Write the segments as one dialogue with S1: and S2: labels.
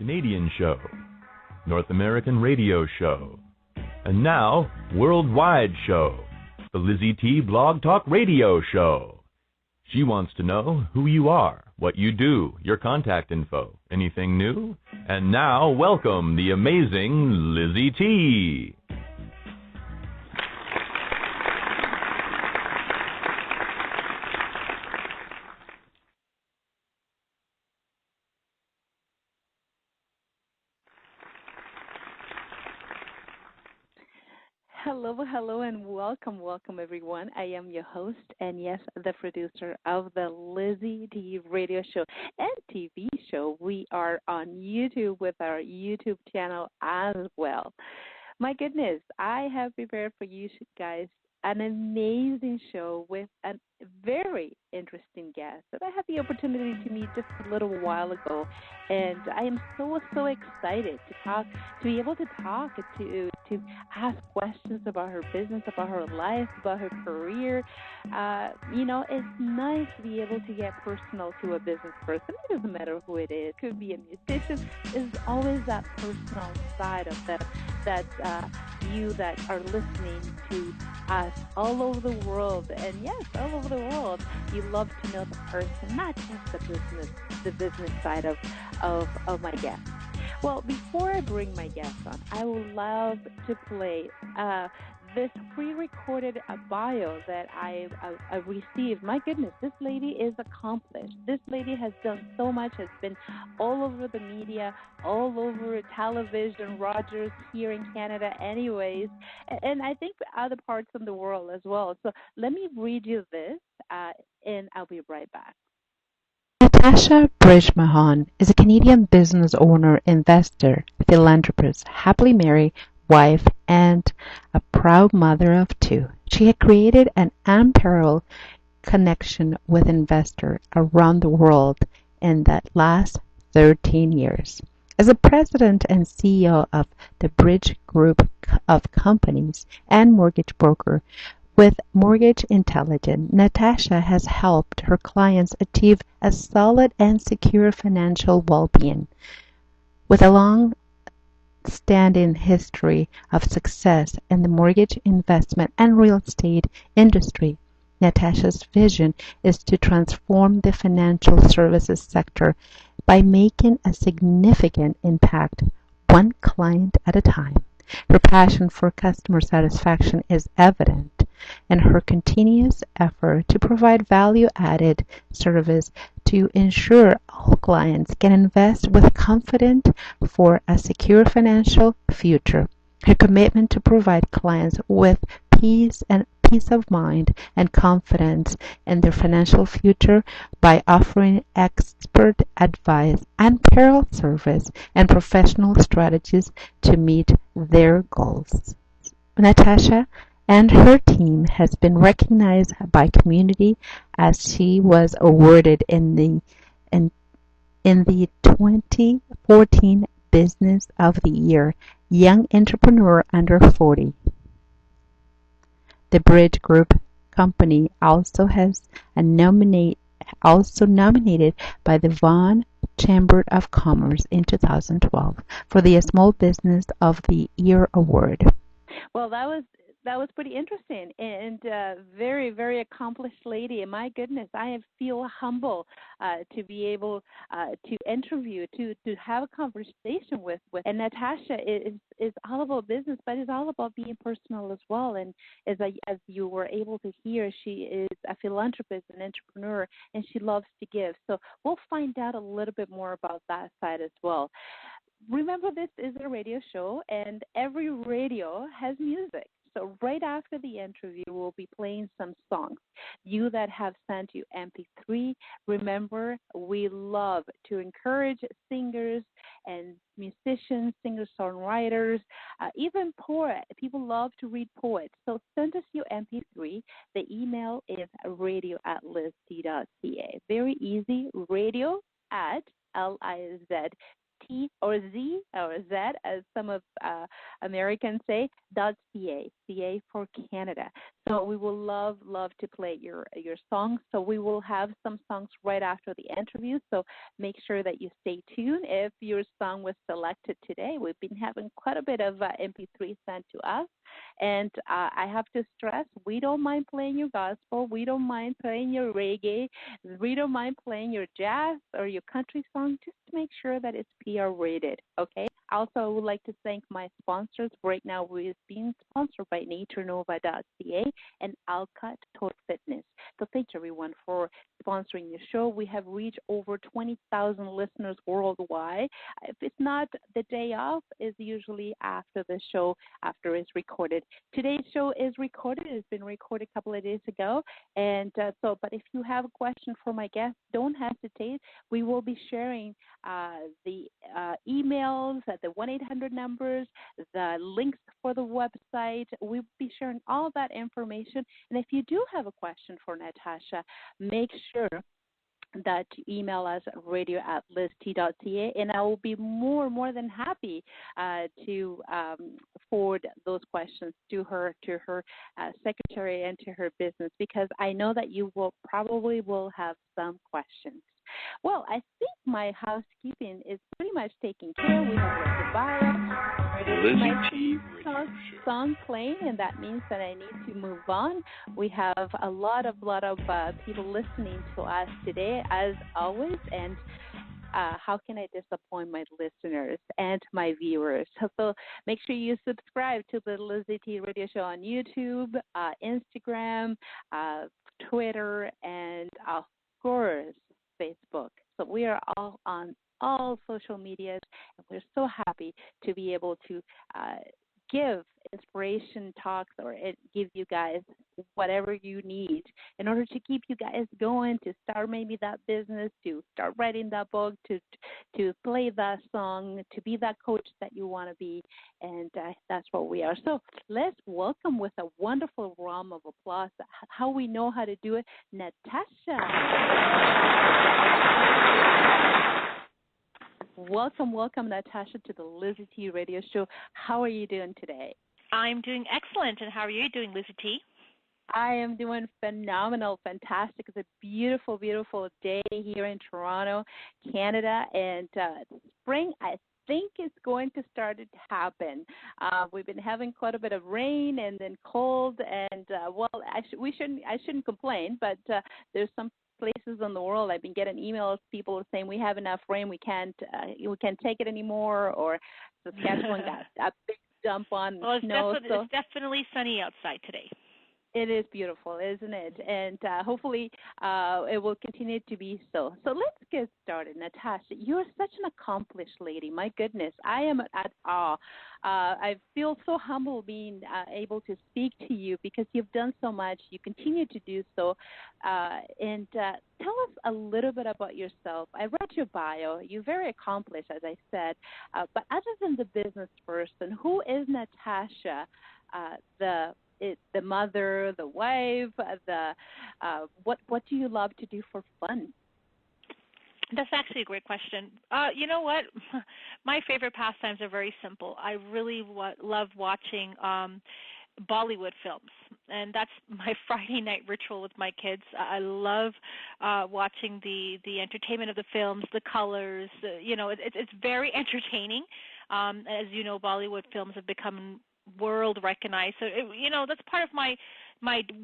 S1: Canadian show, North American radio show, and now worldwide show, the Lizy T Blog Talk Radio Show. She wants to know who you are, what you do, your contact info, anything new. And now, welcome the amazing Lizy T.
S2: Hello, and welcome, everyone. I am your host, and yes, the producer of the Lizy T Radio Show and TV show. We are on YouTube with our YouTube channel as well. My goodness, I have prepared for you guys an amazing show with a very interesting guest that I had the opportunity to meet just a little while ago, and I am so excited to be able to talk, to ask questions about her business, about her life, about her career. It's nice to be able to get personal to a business person. It doesn't matter who it is. It could be a musician. There's always that personal side of that you that are listening to us all over the world. And yes, all over the world, you love to know the person, not just the business side of my guest. Well, before I bring my guest on, I would love to play this pre-recorded bio that I received. My goodness, this lady is accomplished. This lady has done so much, has been all over the media, all over television, Rogers here in Canada anyways, and I think other parts of the world as well. So let me read you this, and I'll be right back.
S3: Natasha Bridgmohan is a Canadian business owner, investor, philanthropist, happily married, wife, and a proud mother of two. She had created an unparalleled connection with investors around the world in that last 13 years. As the president and CEO of the Bridge Group of companies and mortgage broker, with Mortgage Intelligence, Natasha has helped her clients achieve a solid and secure financial well-being. With a long-standing history of success in the mortgage, investment, and real estate industry, Natasha's vision is to transform the financial services sector by making a significant impact, one client at a time. Her passion for customer satisfaction is evident in her continuous effort to provide value-added service to ensure all clients can invest with confidence for a secure financial future. Her commitment to provide clients with peace of mind and confidence in their financial future by offering expert advice, unparalleled service, and professional strategies to meet their goals. Natasha and her team has been recognized by community as she was awarded in the 2014 Business of the Year Young Entrepreneur Under 40. The Bridge Group company also has nominated by the Vaughan Chamber of Commerce in 2012 for the Small Business of the Year award.
S2: Well, that was pretty interesting, and very, very accomplished lady. And my goodness, I feel humble to be able to interview, to have a conversation with. And Natasha is all about business, but it's all about being personal as well. And as you were able to hear, she is a philanthropist, an entrepreneur, and she loves to give. So we'll find out a little bit more about that side as well. Remember, this is a radio show, and every radio has music. So right after the interview, we'll be playing some songs. You that have sent you MP3, remember, we love to encourage singers and musicians, singer-songwriters, even poets. People love to read poets. So send us your MP3. The email is radio@lizt.ca. Very easy, radio at LIZT T or Z or Z, as some of Americans say, .ca, CA for Canada. So we will love to play your songs. So we will have some songs right after the interview. So make sure that you stay tuned. If your song was selected today, we've been having quite a bit of MP3 sent to us. And I have to stress, we don't mind playing your gospel. We don't mind playing your reggae. We don't mind playing your jazz or your country song. Just to make sure that it's PR rated, okay? Also, I would like to thank my sponsors. Right now, we're being sponsored by NatureNova.ca and Alcott Total Fitness. So thank you, everyone, for sponsoring the show. We have reached over 20,000 listeners worldwide. If it's not the day off, it's usually after the show, after it's recorded. Today's show is recorded. It's been recorded a couple of days ago. And but if you have a question for my guest, don't hesitate. We will be sharing the emails, the 1-800 numbers, the links for the website. We'll be sharing all that information. And if you do have a question for Natasha, make sure that you email us at radio@lizt.ca, and I will be more than happy to forward those questions to her secretary and to her business, because I know that you will probably have some questions. Well, I think my housekeeping is pretty much taken care of. We have the bio,
S1: Lizy T Radio
S2: song playing, and that means that I need to move on. We have a lot of people listening to us today, as always, and how can I disappoint my listeners and my viewers? So make sure you subscribe to the Lizy T Radio Show on YouTube, Instagram, Twitter, and of course, Facebook. So we are all on all social medias, and we're so happy to be able to give inspiration talks or give you guys whatever you need in order to keep you guys going, to start maybe that business, to start writing that book, to play that song, to be that coach that you want to be, and that's what we are. So let's welcome with a wonderful round of applause how we know how to do it, Natasha. Welcome, Natasha, to the Lizy T Radio Show. How are you doing today?
S4: I'm doing excellent, and how are you doing, Lizy T?
S2: I am doing phenomenal, fantastic. It's a beautiful, beautiful day here in Toronto, Canada, and spring, I think, is going to start to happen. We've been having quite a bit of rain and then cold, and I shouldn't complain, but there's some places in the world I've been getting emails, people saying we have enough rain, we can't take it anymore, or Saskatchewan got a big dump on snow.
S4: It's definitely sunny outside today.
S2: It is beautiful, isn't it? And hopefully it will continue to be so. So let's get started. Natasha, you're such an accomplished lady. My goodness, I am at awe. I feel so humble being able to speak to you because you've done so much. You continue to do so. And tell us a little bit about yourself. I read your bio. You're very accomplished, as I said. But other than the business person, who is Natasha, the mother, the wife, what do you love to do for fun?
S4: That's actually a great question. You know what? My favorite pastimes are very simple. I really love watching Bollywood films, and that's my Friday night ritual with my kids. I love watching the entertainment of the films, the colors. It's very entertaining. As you know, Bollywood films have become world recognized. So, that's part of my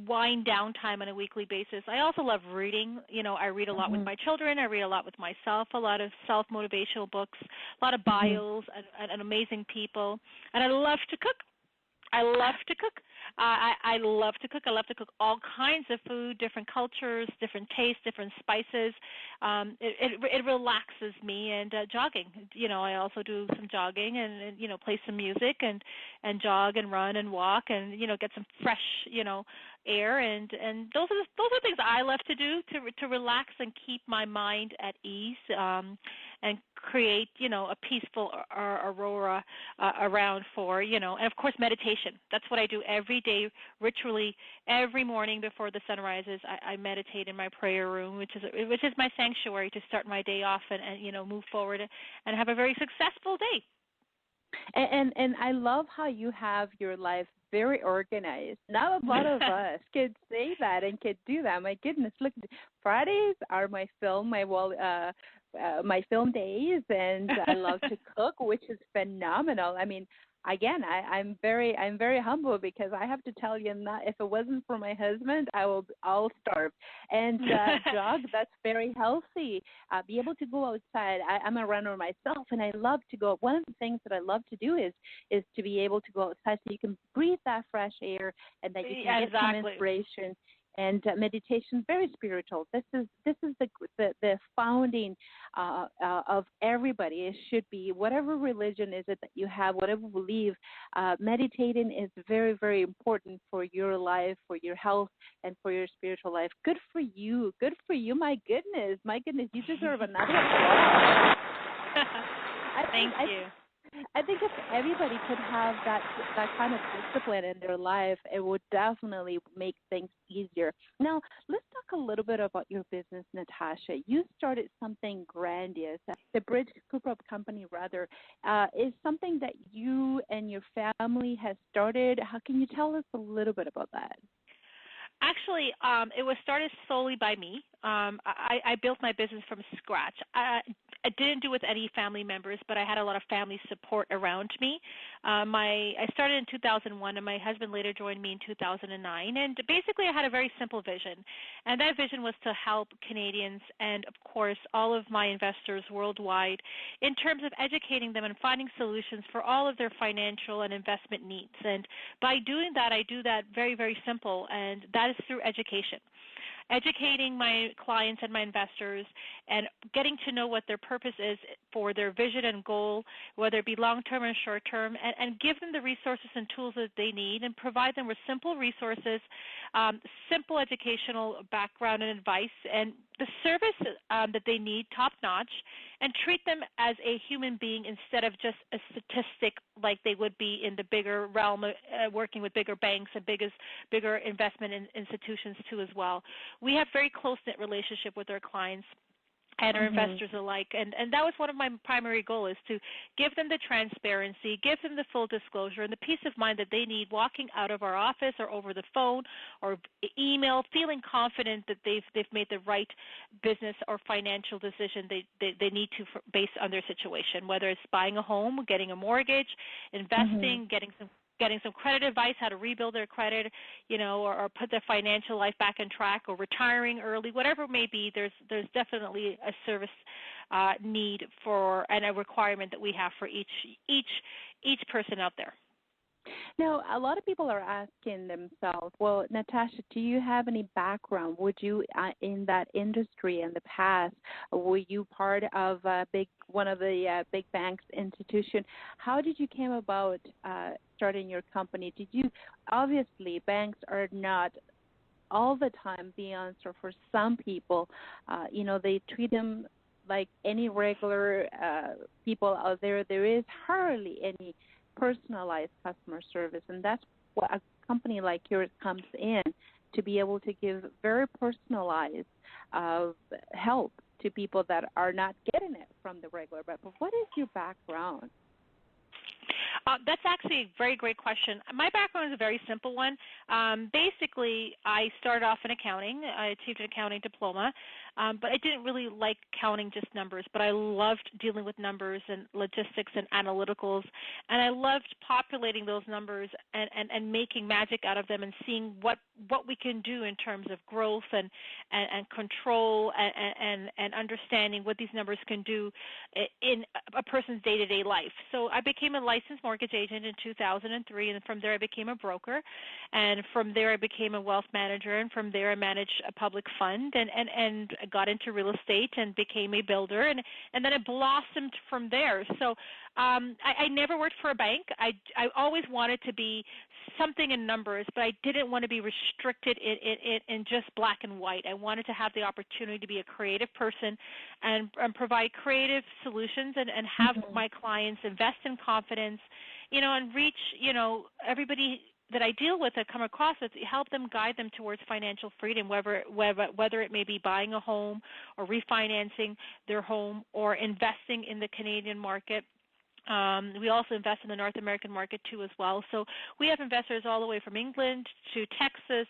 S4: wind down time on a weekly basis. I also love reading. I read a lot with my children. I read a lot with myself, a lot of self-motivational books, a lot of bios and amazing people. And I love to cook. I love to cook. I love to cook. I love to cook all kinds of food, different cultures, different tastes, different spices. It relaxes me. And jogging. I also do some jogging and play some music and jog and run and walk and get some fresh air. And those are things I love to do to relax and keep my mind at ease. and create, a peaceful aurora around for, and of course meditation. That's what I do every day, ritually, every morning before the sun rises. I meditate in my prayer room, which is my sanctuary to start my day off and move forward and have a very successful day.
S2: And I love how you have your life very organized. Not a lot of us could say that and could do that. My goodness, look, Fridays are my film days, and I love to cook, which is phenomenal. I mean, again, I'm very humble because I have to tell you, if it wasn't for my husband, I'll starve. And jog, that's very healthy. Be able to go outside. I'm a runner myself, and I love to go. One of the things that I love to do is to be able to go outside so you can breathe that fresh air and that you can get some inspiration. And meditation is very spiritual. This is the founding of everybody. It should be whatever religion is it that you have, whatever belief. Meditating is very, very important for your life, for your health, and for your spiritual life. Good for you. Good for you. My goodness. You deserve another applause.
S4: Thank you.
S2: I think if everybody could have that kind of discipline in their life, it would definitely make things easier. Now, let's talk a little bit about your business, Natasha. You started something grandiose. The Bridge Group of Company, rather, is something that you and your family has started. How can you tell us a little bit about that?
S4: Actually, it was started solely by me. I built my business from scratch. I didn't do it with any family members, but I had a lot of family support around me. I started in 2001, and my husband later joined me in 2009. And basically, I had a very simple vision, and that vision was to help Canadians and, of course, all of my investors worldwide in terms of educating them and finding solutions for all of their financial and investment needs. And by doing that, I do that very, very simple, and that is through education. Educating my clients and my investors and getting to know what their purpose is for their vision and goal, whether it be long-term or short-term, and give them the resources and tools that they need and provide them with simple resources, simple educational background and advice, and the service that they need, top-notch, and treat them as a human being instead of just a statistic like they would be in the bigger realm, working with bigger banks and bigger investment institutions too as well. We have very close-knit relationship with our clients and our investors alike. And that was one of my primary goals, is to give them the transparency, give them the full disclosure, and the peace of mind that they need walking out of our office or over the phone or email, feeling confident that they've made the right business or financial decision they need to based on their situation, whether it's buying a home, getting a mortgage, investing, getting some credit advice, how to rebuild their credit, or put their financial life back on track, or retiring early, whatever it may be. There's definitely a service need for and a requirement that we have for each person out there.
S2: Now, a lot of people are asking themselves, well, Natasha, do you have any background? Would you, in that industry in the past, were you part of one of the big banks institution? How did you came about starting your company? Obviously, banks are not all the time the answer for some people. They treat them like any regular people out there. There is hardly any personalized customer service, and that's what a company like yours comes in, to be able to give very personalized help to people that are not getting it from the regular. But what is your background?
S4: That's actually a very great question. My background is a very simple one. Basically, I started off in accounting. I achieved an accounting diploma, but I didn't really like counting just numbers, but I loved dealing with numbers and logistics and analyticals, and I loved populating those numbers and making magic out of them and seeing what we can do in terms of growth and control and understanding what these numbers can do in a person's day-to-day life. So I became a licensed mortgage agent in 2003, and from there I became a broker, and from there I became a wealth manager, and from there I managed a public fund and got into real estate and became a builder, and then it blossomed from there. So I never worked for a bank. I always wanted to be something in numbers, but I didn't want to be restricted in just black and white. I wanted to have the opportunity to be a creative person and provide creative solutions and have my clients invest in confidence, and reach, everybody that I deal with, that come across with, help them, guide them towards financial freedom, whether it may be buying a home or refinancing their home or investing in the Canadian market. We also invest in the North American market too as well. So we have investors all the way from England to Texas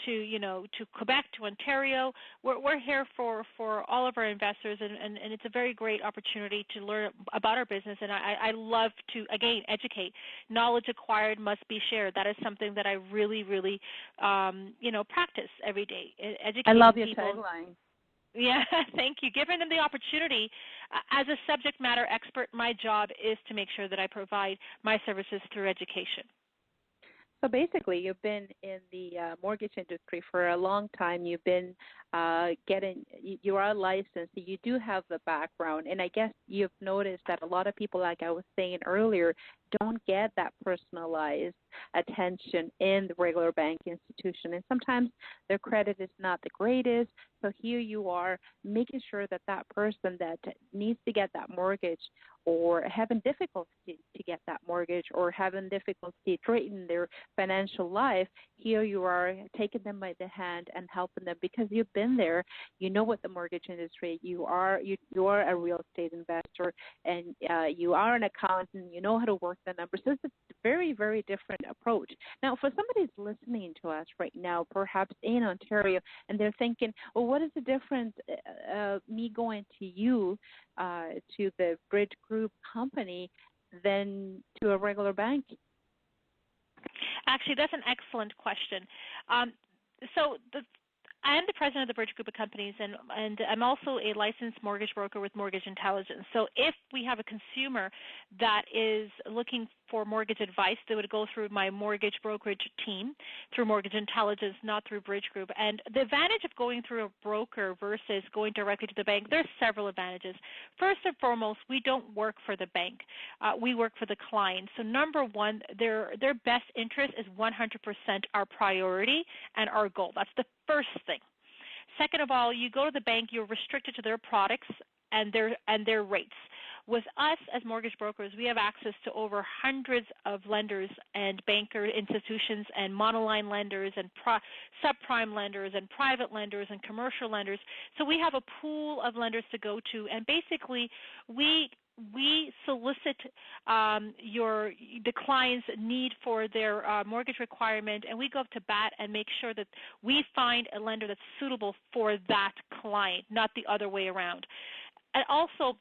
S4: to Quebec to Ontario. We're here for all of our investors, and it's a very great opportunity to learn about our business. And I love to, again, educate. Knowledge acquired must be shared. That is something that I really, really, practice every day. Educating
S2: I love your
S4: people.
S2: tagline.
S4: Yeah, thank you. Giving them the opportunity. As a subject matter expert, my job is to make sure that I provide my services through education.
S2: So basically, you've been in the mortgage industry for a long time. You've been you are licensed. You do have the background. And I guess you've noticed that a lot of people, like I was saying earlier, don't get that personalized attention in the regular bank institution. And sometimes their credit is not the greatest. So here you are making sure that that person that needs to get that mortgage or having difficulty to get that mortgage or having difficulty straightening their financial life, here you are taking them by the hand and helping them because you've been there. You know what the mortgage industry, you are a real estate investor, and you are an accountant. You know how to work the numbers. So it's a very, very different approach. Now, for somebody who's listening to us right now, perhaps in Ontario, and they're thinking, well, what is the difference me going to you, to the Bridge Group company, than to a regular bank?
S4: Actually, that's an excellent question. I am the president of the Bridge Group of Companies, and I'm also a licensed mortgage broker with Mortgage Intelligence. So if we have a consumer that is looking for mortgage advice, they would go through my mortgage brokerage team, through Mortgage Intelligence, not through Bridge Group. And the advantage of going through a broker versus going directly to the bank, there's several advantages. First and foremost, we don't work for the bank. We work for the client. So number one, their best interest is 100% our priority and our goal. That's the first thing. Second of all, you go to the bank, you're restricted to their products and their rates. With us as mortgage brokers, we have access to over hundreds of lenders and banker institutions and monoline lenders and subprime lenders and private lenders and commercial lenders. So we have a pool of lenders to go to, and basically we solicit the client's need for their mortgage requirement, and we go up to bat and make sure that we find a lender that's suitable for that client, not the other way around. And also,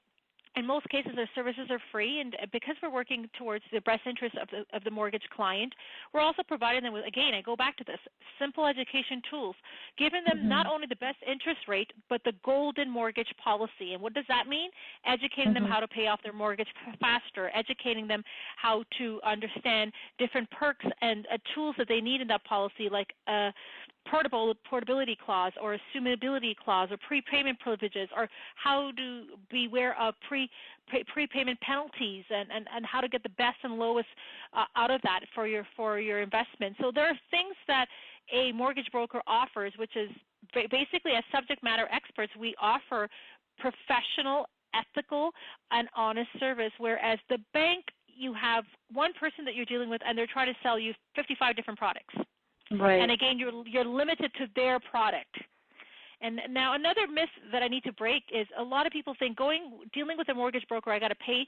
S4: in most cases, our services are free, and because we're working towards the best interest of the mortgage client, we're also providing them with, again, I go back to this, simple education tools, giving them not only the best interest rate, but the golden mortgage policy. And what does that mean? Educating them how to pay off their mortgage faster, educating them how to understand different perks and tools that they need in that policy, like portability clause or assumability clause or prepayment privileges, or how to beware of prepayment penalties and how to get the best and lowest out of that for your investment. So there are things that a mortgage broker offers, which is basically, as subject matter experts, we offer professional, ethical, and honest service, whereas the bank, you have one person that you're dealing with and they're trying to sell you 55 different products.
S2: Right.
S4: And again, you're limited to their product. And now another myth that I need to break is a lot of people think dealing with a mortgage broker, I got to pay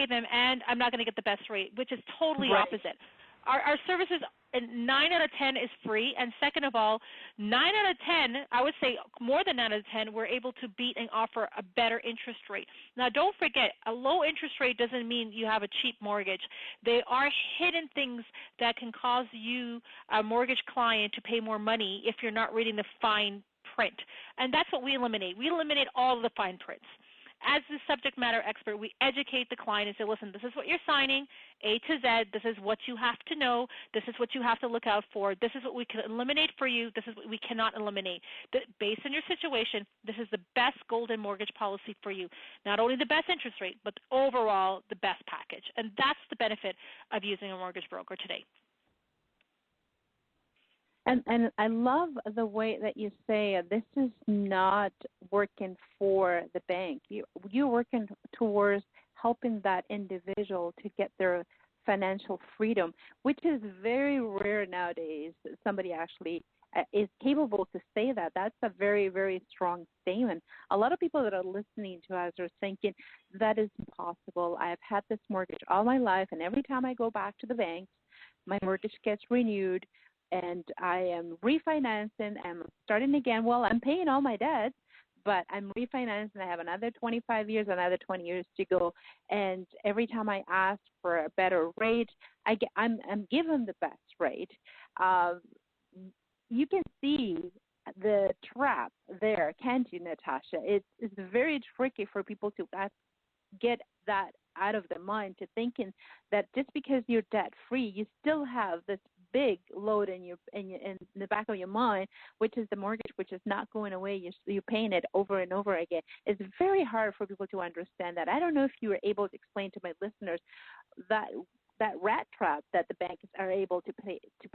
S4: them, and I'm not going to get the best rate, which is totally opposite. Our services, 9 out of 10 is free, and second of all, 9 out of 10, I would say more than 9 out of 10, we're able to beat and offer a better interest rate. Now, don't forget, a low interest rate doesn't mean you have a cheap mortgage. There are hidden things that can cause you, a mortgage client, to pay more money if you're not reading the fine print, and that's what we eliminate. We eliminate all of the fine prints. as the subject matter expert, we educate the client and say, listen, this is what you're signing, A to Z. This is what you have to know. This is what you have to look out for. This is what we can eliminate for you. This is what we cannot eliminate. Based on your situation, this is the best golden mortgage policy for you. Not only the best interest rate, but overall the best package. And that's the benefit of using a mortgage broker today.
S2: And I love the way that you say this is not working for the bank. You're working towards helping that individual to get their financial freedom, which is very rare nowadays. Somebody actually is capable to say that. That's a very, very strong statement. A lot of people that are listening to us are thinking that is impossible. I have had this mortgage all my life, and every time I go back to the bank, my mortgage gets renewed, and I am refinancing. I'm starting again. Well, I'm paying all my debts, but I'm refinancing. I have another 25 years, another 20 years to go. And every time I ask for a better rate, I'm given the best rate. You can see the trap there, can't you, Natasha? It's very tricky for people to get that out of their mind, to thinking that just because you're debt free, you still have this big load in the back of your mind, which is the mortgage, which is not going away. You're paying it over and over again. It's very hard for people to understand that. I don't know if you were able to explain to my listeners that rat trap that the banks are able to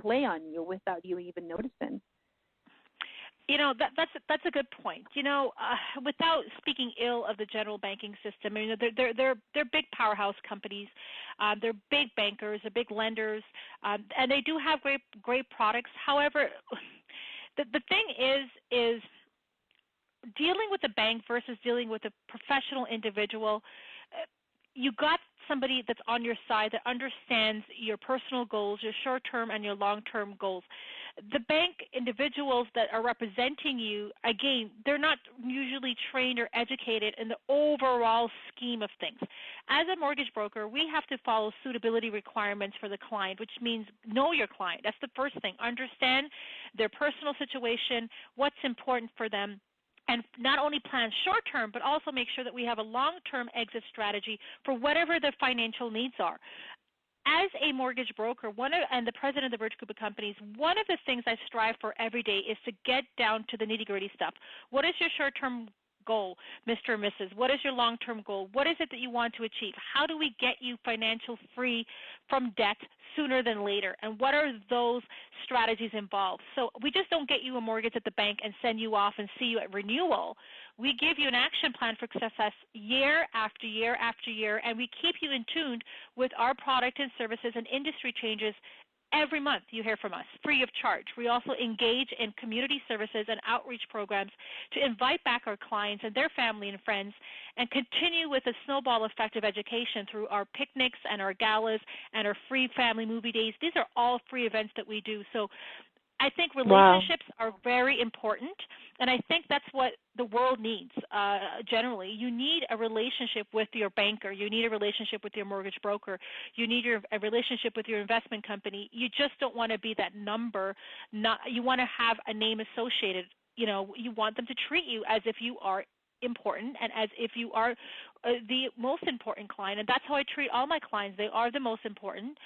S2: play on you without you even noticing.
S4: You know, that's a good point. You know, without speaking ill of the general banking system, I mean, they're big powerhouse companies. They're big bankers, they're big lenders, and they do have great products. However, the thing is dealing with a bank versus dealing with a professional individual. You got somebody that's on your side that understands your personal goals, your short-term and your long-term goals. The bank individuals that are representing you, again, they're not usually trained or educated in the overall scheme of things. As a mortgage broker, we have to follow suitability requirements for the client, which means know your client. That's the first thing. Understand their personal situation, what's important for them, and not only plan short-term, but also make sure that we have a long-term exit strategy for whatever their financial needs are. As a mortgage broker, and the president of the Bridge Group of Companies, one of the things I strive for every day is to get down to the nitty-gritty stuff. What is your short-term goal, Mr. or Mrs.? What is your long-term goal? What is it that you want to achieve? How do we get you financial free from debt sooner than later? And what are those strategies involved? So we just don't get you a mortgage at the bank and send you off and see you at renewal. We give you an action plan for success year after year after year, and we keep you in tune with our product and services and industry changes. Every month you hear from us, free of charge. We also engage in community services and outreach programs to invite back our clients and their family and friends, and continue with a snowball effect of education through our picnics and our galas and our free family movie days. These are all free events that we do. So I think relationships are very important, and I think that's what the world needs generally. You need a relationship with your banker. You need a relationship with your mortgage broker. You need a relationship with your investment company. You just don't want to be that number. You want to have a name associated. You know, you want them to treat you as if you are important and as if you are the most important client, and that's how I treat all my clients. They are the most important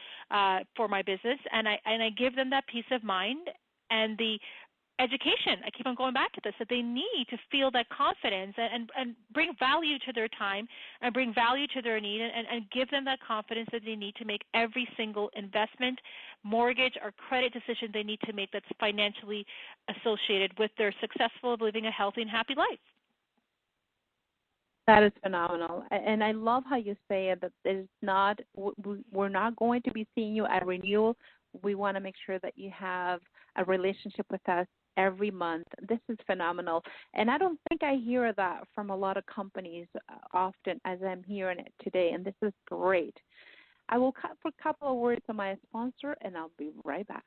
S4: for my business, and I give them that peace of mind and the education. I keep on going back to this, that they need to feel that confidence and bring value to their time and bring value to their need, and give them that confidence that they need to make every single investment, mortgage, or credit decision they need to make that's financially associated with their successful living a healthy and happy life.
S2: That is phenomenal. And I love how you say that we're not going to be seeing you at renewal. We want to make sure that you have a relationship with us every month. This is phenomenal. And I don't think I hear that from a lot of companies often as I'm hearing it today. And this is great. I will cut for a couple of words on my sponsor, and I'll be right back.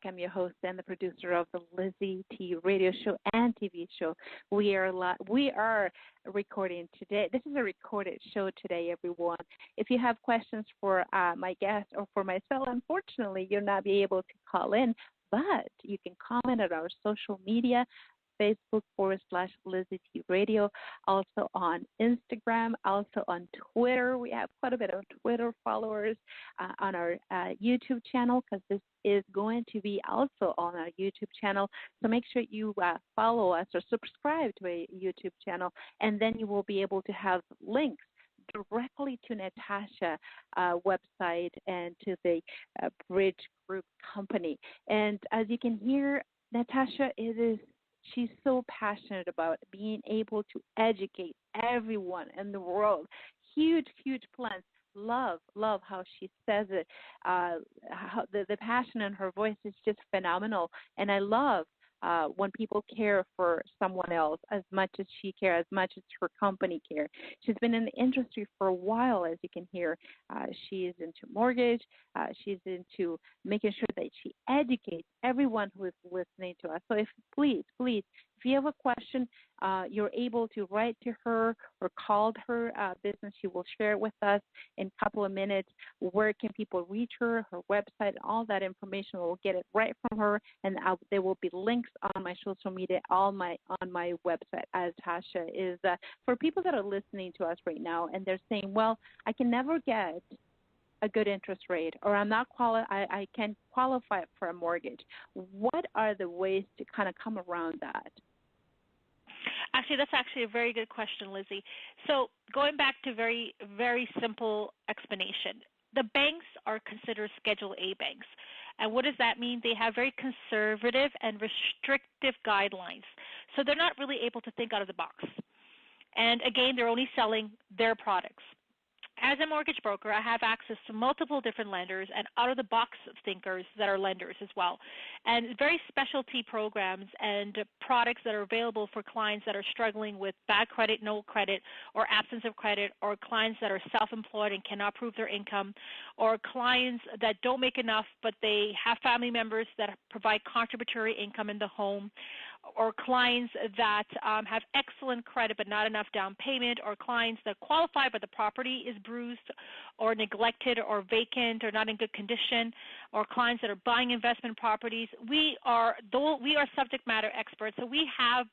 S2: I'm your host and the producer of the Lizy T Radio show and TV show. We are recording today. This is a recorded show today, everyone. If you have questions for my guest or for myself, unfortunately, you'll not be able to call in. but you can comment at our social media, Facebook/Lizy T Radio, also on Instagram, also on Twitter. We have quite a bit of Twitter followers on our YouTube channel, because this is going to be also on our YouTube channel. So make sure you follow us or subscribe to a YouTube channel, and then you will be able to have links directly to Natasha website and to the Bridge Group company. And as you can hear, Natasha she's so passionate about being able to educate everyone in the world. Huge, huge plans. Love how she says it. How the passion in her voice is just phenomenal. And I love when people care for someone else as much as she cares, as much as her company cares. She's been in the industry for a while, as you can hear. She is into mortgage. She's into making sure that she educates everyone who is listening to us. So please, if you have a question, you're able to write to her or call her business. She will share it with us in a couple of minutes. Where can people reach her website, all that information. We'll get it right from her, and there will be links on my social media, on my website, as Tasha is. For people that are listening to us right now and they're saying, well, I can never get a good interest rate, or I can't qualify for a mortgage. What are the ways to kind of come around that?
S4: Actually, that's actually a very good question, Lizy. So going back to very, very simple explanation, the banks are considered Schedule A banks. And what does that mean? They have very conservative and restrictive guidelines. So they're not really able to think out of the box. And again, they're only selling their products. As a mortgage broker, I have access to multiple different lenders and out-of-the-box thinkers that are lenders as well, and very specialty programs and products that are available for clients that are struggling with bad credit, no credit, or absence of credit, or clients that are self-employed and cannot prove their income, or clients that don't make enough but they have family members that provide contributory income in the home, or clients that have excellent credit but not enough down payment, or clients that qualify but the property is bruised or neglected or vacant or not in good condition, or clients that are buying investment properties. We are subject matter experts, so we have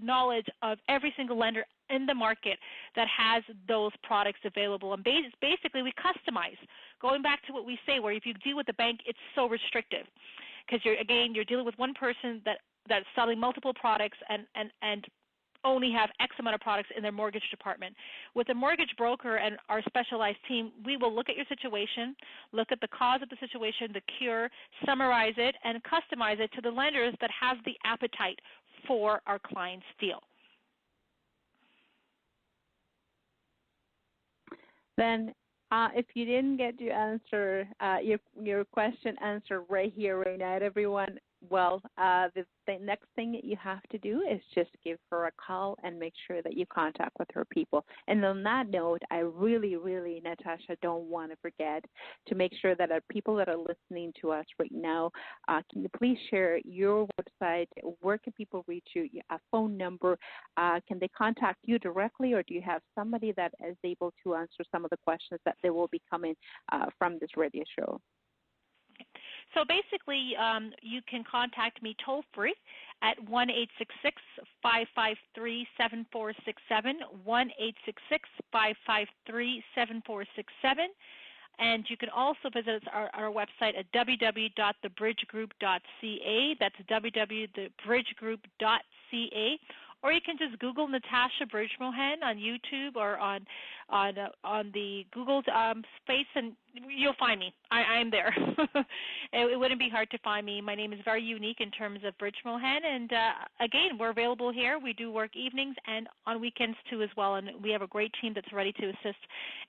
S4: knowledge of every single lender in the market that has those products available. And basically we customize. Going back to what we say, where if you deal with the bank, it's so restrictive because you're dealing with one person that's selling multiple products and only have X amount of products in their mortgage department. With a mortgage broker and our specialized team, we will look at your situation, look at the cause of the situation, the cure, summarize it, and customize it to the lenders that have the appetite for our client's deal. Then if you didn't get your answer, your question answered right here, right now, everyone, well, the next thing that you have to do is just give her a call and make sure that you contact with her people. And on that note, I really, really, Natasha, don't want to forget to make sure that our people that are listening to us right now, can you please share your website? Where can people reach you? A phone number? Can they contact you directly, or do you have somebody that is able to answer some of the questions that they will be coming from this radio show? So basically, you can contact me toll-free at 1-866-553-7467, 1-866-553-7467. And you can also visit our website at www.thebridgegroup.ca. That's www.thebridgegroup.ca. Or you can just Google Natasha Bridgmohan on YouTube or on the Google space, and you'll find me. I'm there. It wouldn't be hard to find me. My name is very unique in terms of Bridgmohan, and again, we're available here. We do work evenings and on weekends too as well, and we have a great team that's ready to assist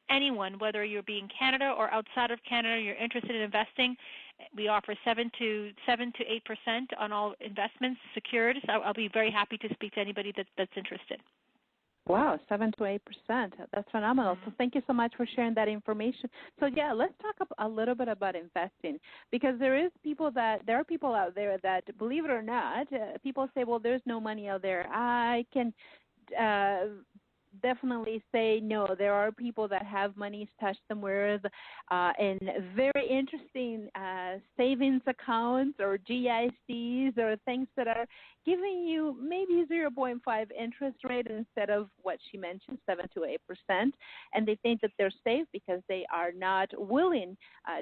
S4: anyone, whether you're being Canada or outside of Canada, you're interested in investing. We offer 7 to 8% on all investments secured. So I'll be very happy to speak to anybody that's interested. Wow, 7 to 8%. That's phenomenal. So thank you so much for sharing that information. So yeah, let's talk a little bit about investing, because there are people out there that, believe it or not, people say, well, there's no money out there. I can
S2: definitely say no. There are people that have money stashed somewhere in very interesting savings accounts or GICs or things that are giving you maybe 0.5 interest rate instead of what she mentioned, 7 to 8%, and they think that they're safe because they are not willing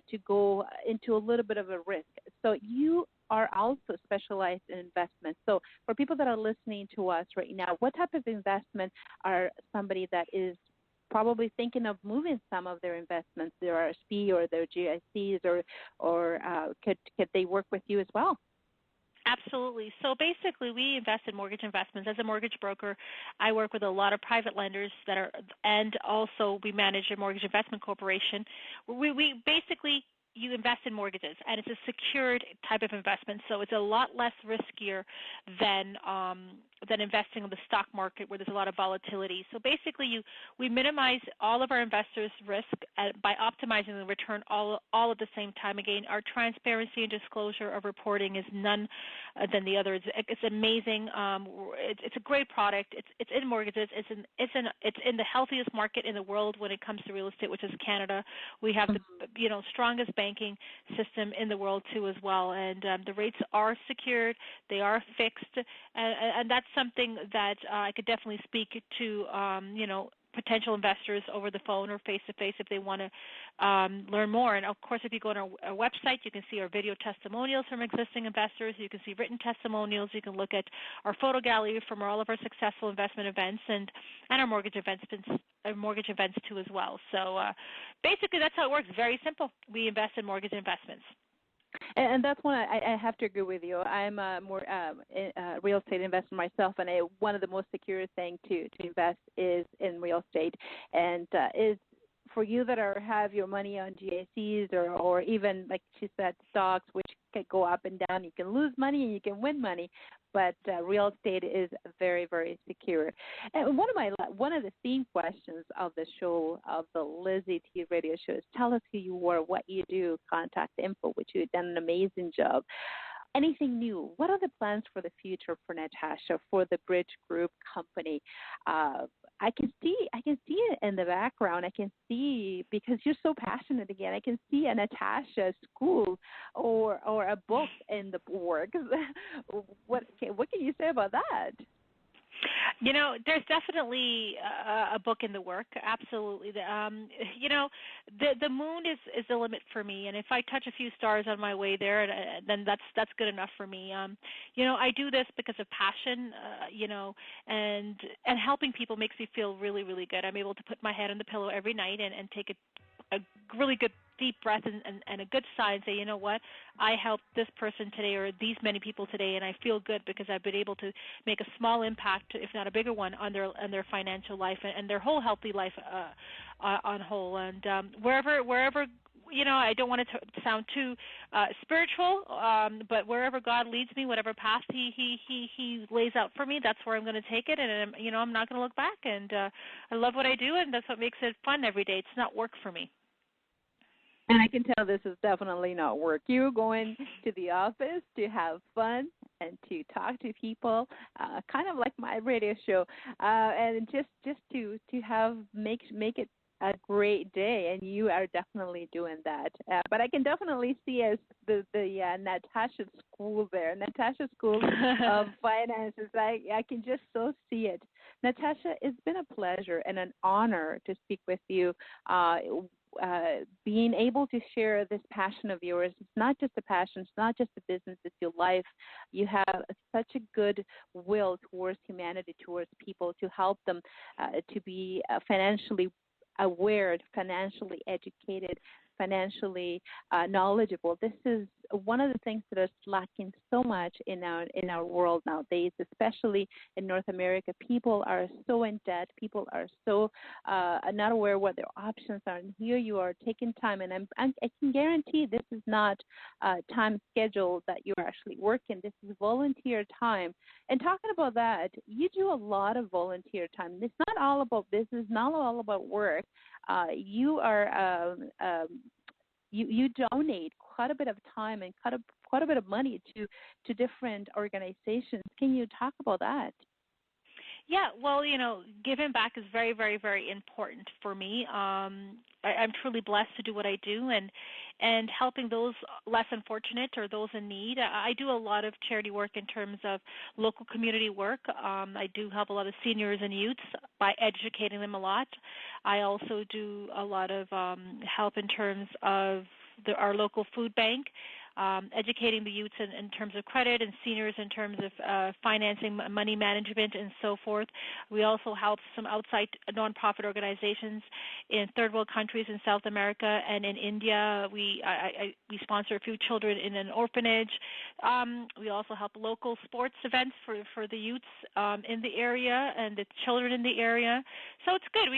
S2: to go into a little bit of a risk. So you are also specialized in investments. So for people that are listening to us right now, what type of investment are somebody that is probably thinking of moving some of their investments, their RSP or their GICs, or could they work with you as well?
S4: Absolutely. So basically, we invest in mortgage investments. As a mortgage broker, I work with a lot of private lenders and also we manage a mortgage investment corporation. We basically, you invest in mortgages, and it's a secured type of investment, so it's a lot less riskier than investing in the stock market where there's a lot of volatility. So basically, we minimize all of our investors' risk by optimizing the return all at the same time. Again, our transparency and disclosure of reporting is none than the other. It's amazing. It's a great product. It's in mortgages. It's in the healthiest market in the world when it comes to real estate, which is Canada. We have the strongest banking system in the world too as well, and the rates are secured, they are fixed, and that's something that I could definitely speak to potential investors over the phone or face-to-face if they want to learn more. And, of course, if you go on our website, you can see our video testimonials from existing investors. You can see written testimonials. You can look at our photo gallery from all of our successful investment events and our mortgage events too as well. So basically that's how it works. Very simple. We invest in mortgage investments.
S2: And that's one I have to agree with you. I'm a more real estate investor myself, and one of the most secure things to invest is in real estate. And is for you that have your money on GICs or even, like she said, stocks, which can go up and down. You can lose money and you can win money, but real estate is very, very secure. And one of the theme questions of the show, of the Lizy T Radio show, is tell us who you are, what you do, contact info, which you've done an amazing job. Anything new? What are the plans for the future for Natasha, for the Bridge Group company? I can see it in the background. I can see, because you're so passionate again, I can see a Natasha school or a book in the works. What can you say about that?
S4: There's definitely a book in the work. Absolutely. The moon is the limit for me, and if I touch a few stars on my way there, then that's good enough for me. I do this because of passion, and helping people makes me feel really, really good. I'm able to put my head on the pillow every night and take a really good deep breath and a good sigh and say, you know what, I helped this person today or these many people today, and I feel good because I've been able to make a small impact, if not a bigger one, on their financial life and their whole healthy life on whole. And wherever I don't want to sound too spiritual, but wherever God leads me, whatever path He lays out for me, that's where I'm going to take it. And I'm not going to look back. And I love what I do, and that's what makes it fun every day. It's not work for me.
S2: And I can tell this is definitely not work. You're going to the office to have fun and to talk to people, kind of like my radio show, and just to make it a great day, and you are definitely doing that. But I can definitely see as the Natasha School there, Natasha School of Finances. I can just so see it. Natasha, it's been a pleasure and an honor to speak with you. Being able to share this passion of yours, it's not just a passion, it's not just a business, it's your life. You have such a good will towards humanity, towards people, to help them to be financially aware, financially educated, financially knowledgeable. This is one of the things that is lacking so much in our world nowadays, especially in North America. People are so in debt. People are so not aware what their options are. And here you are taking time, and I can guarantee this is not time scheduled that you're actually working. This is volunteer time. And talking about that, you do a lot of volunteer time. It's not all about business, not all about work. You are you donate quite a bit of time and quite a bit of money to different organizations. Can you talk about that?
S4: Yeah, well, giving back is very, very, very important for me. I'm truly blessed to do what I do, and helping those less unfortunate or those in need. I do a lot of charity work in terms of local community work. I do help a lot of seniors and youths by educating them a lot. I also do a lot of help in terms of our local food bank. Educating the youths in terms of credit and seniors in terms of financing, money management, and so forth. We also help some outside nonprofit organizations in third world countries in South America and in India. We sponsor a few children in an orphanage. We also help local sports events for the youths in the area and the children in the area. So it's good.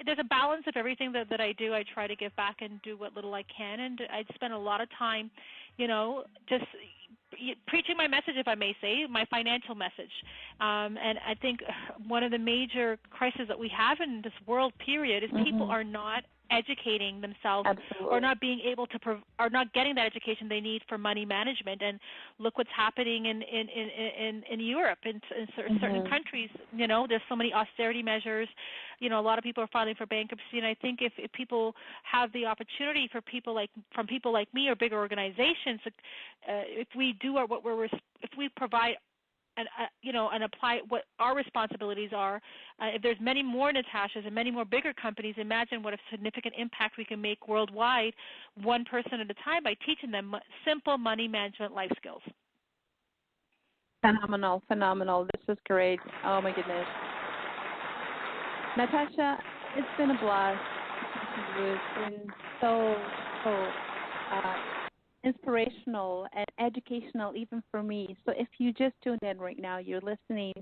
S4: There's a balance of everything that I do. I try to give back and do what little I can, and I spend a lot of time just preaching my message, if I may say, my financial message. And I think one of the major crises that we have in this world period is people are not educating themselves or not being able to or not getting that education they need for money management. And look what's happening in Europe, in certain countries. There's so many austerity measures. A lot of people are filing for bankruptcy, and I think if people have the opportunity from people like me or bigger organizations, if we do if we provide and apply what our responsibilities are. If there's many more Natashas and many more bigger companies, imagine what a significant impact we can make worldwide, one person at a time, by teaching them simple money management life skills.
S2: Phenomenal. This is great. Oh, my goodness. Natasha, it's been a blast. It's been so inspirational and educational even for me. So if you just tuned in right now, you're listening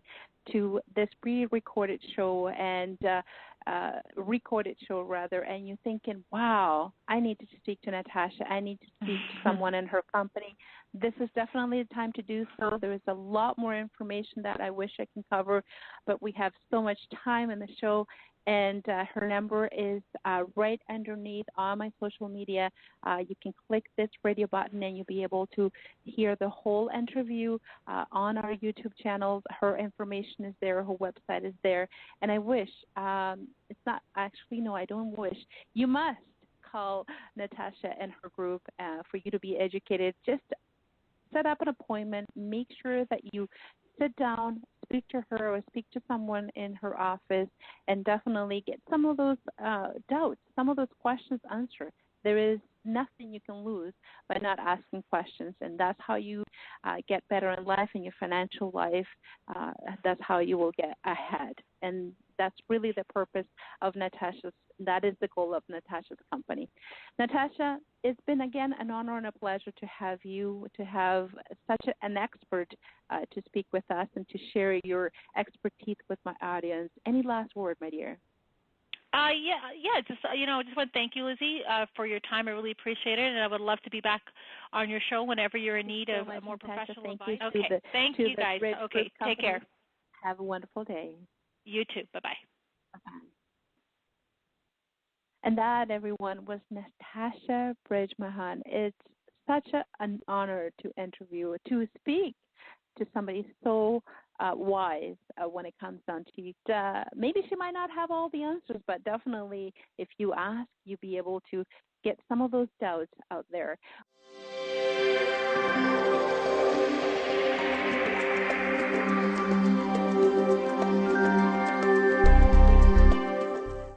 S2: to this pre-recorded show and recorded show rather, and you're thinking, wow, I need to speak to Natasha. I need to speak to someone in her company. This is definitely the time to do so. There is a lot more information that I wish I can cover, but we have so much time in the show. And her number is right underneath all my social media. You can click this radio button and you'll be able to hear the whole interview on our YouTube channel. Her information is there. Her website is there. And I wish, it's not actually, no, I don't wish. You must call Natasha and her group for you to be educated. Just set up an appointment. Make sure that you sit down, speak to her or speak to someone in her office, and definitely get some of those doubts, some of those questions answered. There is nothing you can lose by not asking questions, and that's how you get better in life, in your financial life. That's how you will get ahead, and that's really the purpose of that is the goal of Natasha's company. Natasha, it's been, again, an honor and a pleasure to have you, to have such an expert to speak with us and to share your expertise with my audience. Any last word, my dear? Just want to thank you, Lizy, for your time. I really appreciate it, and I would love to be back on your show whenever you're in need of more professional advice. Okay, thank you, guys. Okay, take care. Have a wonderful day. You too. Bye-bye. Bye-bye. And that, everyone, was Natasha Bridgmohan. It's such an honor to to speak to somebody so wise when it comes down to it. Maybe she might not have all the answers, but definitely if you ask, you'll be able to get some of those doubts out there.